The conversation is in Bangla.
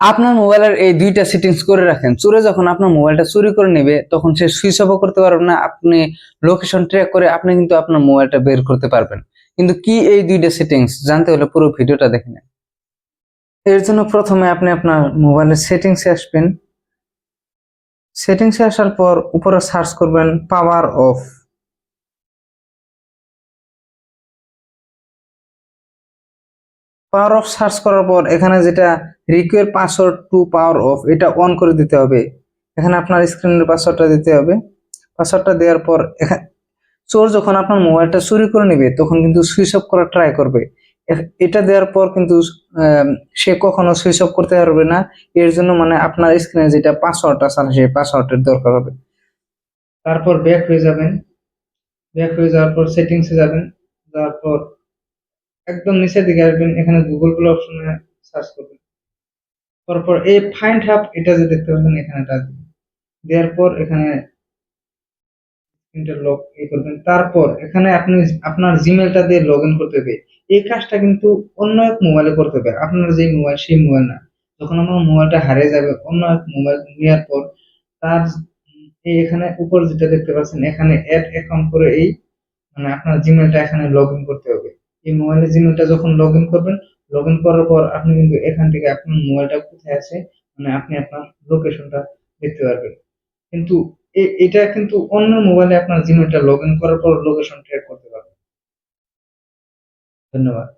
আপনার মোবাইলের এই দুইটা সেটিংস করে রাখেন, চোরে যখন আপনার মোবাইলটা চুরি করে নেবে তখন সে সুইচ অফও করতে পারবে না, আপনি লোকেশন ট্র্যাক করে আপনি কিন্তু আপনার মোবাইলটা বের করতে পারবেন। কিন্তু কি এই দুইটা সেটিংস জানতে হলে পুরো ভিডিওটা দেখে নেন। এর জন্য প্রথমে আপনি আপনার মোবাইলের সেটিংসে আসবেন। সেটিংসে আসার পর উপরে সার্চ করবেন power off. Power off search করার পর এখানে যেটা require password to power off, এটা অন করে দিতে হবে। এখানে আপনার স্ক্রিনের পাসওয়ার্ডটা দিতে হবে। পাসওয়ার্ডটা দেওয়ার পর এখানে চোর যখন আপনার মোবাইলটা চুরি করে নেবে তখন কিন্তু সুইচ অফ করার ট্রাই করবে। এটা দেওয়ার পর কিন্তু সে কখনো সুইচ অফ করতে পারবে না। এর জন্য মানে আপনার স্ক্রিনে যেটা পাসওয়ার্ড আছে সেই পাসওয়ার্ডের দরকার হবে। তারপর ব্যাক হয়ে যাবেন। ব্যাক হয়ে যাওয়ার পর সেটিংসে যাবেন। তারপর একদম নিচের দিকে আসবেন, এখানে গুগল প্লে অপশনে সার্চ করবেন। তারপর এই ফাইন্ড হাব এটা যে দেখতে পাচ্ছেন এখানে টাচ দিবেন। দেওয়ার পর এখানে লগ করবেন। তারপর এখানে আপনি আপনার জিমেলটা দিয়ে লগ ইন করতে হবে। এই কাজটা কিন্তু অন্য এক মোবাইলে করতে হবে, আপনার যে মোবাইল সেই মোবাইল না। যখন আমার মোবাইলটা হারিয়ে যাবে অন্য এক মোবাইল নেওয়ার পর তার এই এখানে উপর যেটা দেখতে পাচ্ছেন এখানে অ্যাড অ্যাকাউন্ট করে এই মানে আপনার জিমেলটা এখানে লগ ইন করতে হবে। এই মোবাইলের জিমেলটা যখন লগ ইন করবেন, লগ ইন করার পর আপনি কিন্তু এখান থেকে আপনার মোবাইলটা কোথায় আছে মানে আপনি আপনার লোকেশনটা দেখতে পারবেন। কিন্তু এটা কিন্তু অন্য মোবাইলে আপনার জিমেলটা লগ ইন করার পর লোকেশন ট্র্যাক করতে পারবেন। ধন্যবাদ।